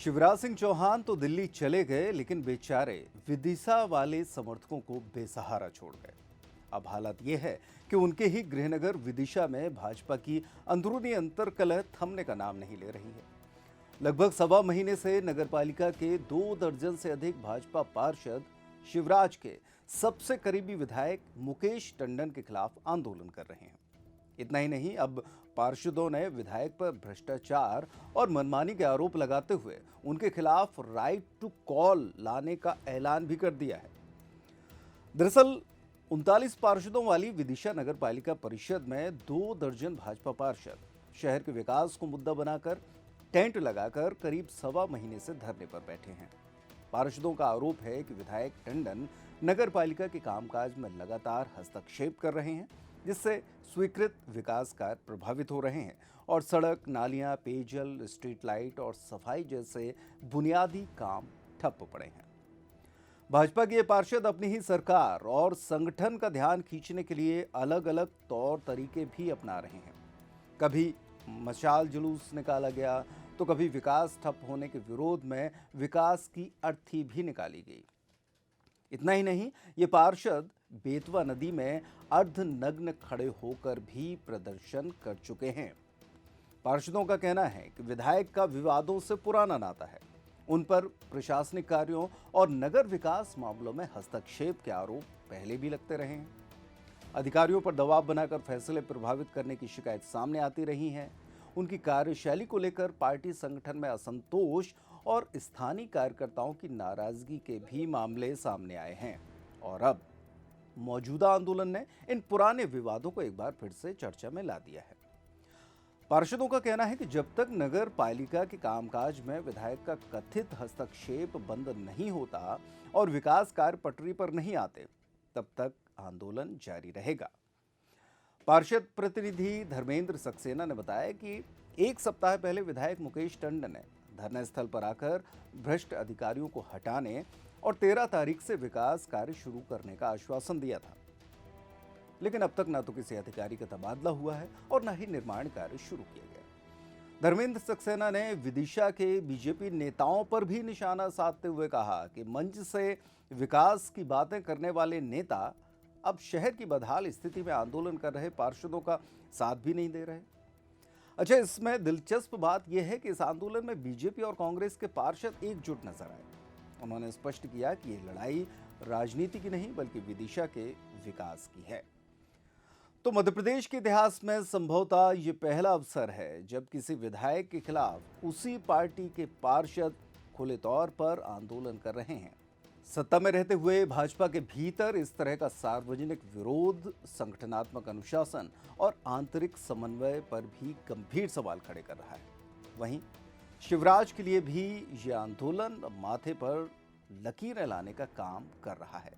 शिवराज सिंह चौहान तो दिल्ली चले गए, लेकिन बेचारे विदिशा वाले समर्थकों को बेसहारा छोड़ गए। अब हालत यह है कि उनके ही गृहनगर विदिशा में भाजपा की अंदरूनी अंतर्कलह थमने का नाम नहीं ले रही है। लगभग सवा महीने से नगरपालिका के 2 दर्जन से अधिक भाजपा पार्षद शिवराज के सबसे करीबी विधायक मुकेश टंडन के खिलाफ आंदोलन कर रहे हैं। इतना ही नहीं, अब पार्षदों ने विधायक पर भ्रष्टाचार और मनमानी के आरोप लगाते हुए उनके खिलाफ राइट टू कॉल लाने का ऐलान भी कर दिया है। दरअसल 39 पार्षदों वाली विदिशा नगर पालिका परिषद में 2 दर्जन भाजपा पार्षद शहर के विकास को मुद्दा बनाकर टेंट लगाकर करीब सवा महीने से धरने पर बैठे हैं। पार्षदों का आरोप है कि विधायक टंडन नगर पालिका के कामकाज में लगातार हस्तक्षेप कर रहे हैं, जिससे स्वीकृत विकास कार्य प्रभावित हो रहे हैं और सड़क, नालियां, पेयजल, स्ट्रीट लाइट और सफाई जैसे बुनियादी काम ठप पड़े हैं। भाजपा के ये पार्षद अपनी ही सरकार और संगठन का ध्यान खींचने के लिए अलग अलग तौर तरीके भी अपना रहे हैं। कभी मशाल जुलूस निकाला गया, तो कभी विकास ठप होने के विरोध में विकास की अर्थी भी निकाली गई। इतना ही नहीं, ये पार्षद बेतवा नदी में अर्धनग्न खड़े होकर भी प्रदर्शन कर चुके हैं। पार्षदों का कहना है कि विधायक का विवादों से पुराना नाता है। उन पर प्रशासनिक कार्यों और नगर विकास मामलों में हस्तक्षेप के आरोप पहले भी लगते रहे हैं। अधिकारियों पर दबाव बनाकर फैसले प्रभावित करने की शिकायत सामने आती रही है। उनकी कार्यशैली को लेकर पार्टी संगठन में असंतोष और स्थानीय कार्यकर्ताओं की नाराजगी के भी मामले सामने आए हैं और अब मौजूदा आंदोलन ने इन पुराने विवादों को एक बार फिर से चर्चा में ला दिया है। पार्षदों का कहना है कि जब तक नगर पालिका के कामकाज में विधायक का कथित हस्तक्षेप बंद नहीं होता और विकास कार्य पटरी पर नहीं आते, तब तक आंदोलन जारी रहेगा। पार्षद प्रतिनिधि धर्मेंद्र सक्सेना ने बताया कि 1 सप्ताह पहले विधायक मुकेश टंडन ने धरना स्थल पर आकर भ्रष्ट अधिकारियों को हटाने और 13 तारीख से विकास कार्य शुरू करने का आश्वासन दिया था, लेकिन अब तक न तो किसी अधिकारी का तबादला हुआ है और न ही निर्माण कार्य शुरू किया गया। धर्मेंद्र सक्सेना ने विदिशा के बीजेपी नेताओं पर भी निशाना साधते हुए कहा कि मंच से विकास की बातें करने वाले नेता अब शहर की बदहाल स्थिति में आंदोलन कर रहे पार्षदों का साथ भी नहीं दे रहे। अच्छा, इसमें दिलचस्प बात यह है कि इस आंदोलन में बीजेपी और कांग्रेस के पार्षद एकजुट नजर आए। उन्होंने स्पष्ट किया कि यह लड़ाई राजनीति की नहीं बल्कि विदिशा के विकास की है। तो मध्य प्रदेश के इतिहास में संभवतः ये पहला अवसर है जब किसी विधायक के खिलाफ उसी पार्टी के पार्षद खुले तौर पर आंदोलन कर रहे हैं। सत्ता में रहते हुए भाजपा के भीतर इस तरह का सार्वजनिक विरोध संगठनात्मक अनुशासन और आंतरिक समन्वय पर भी गंभीर सवाल खड़े कर रहा है। वहीं शिवराज के लिए भी यह आंदोलन माथे पर लकीरें लाने का काम कर रहा है।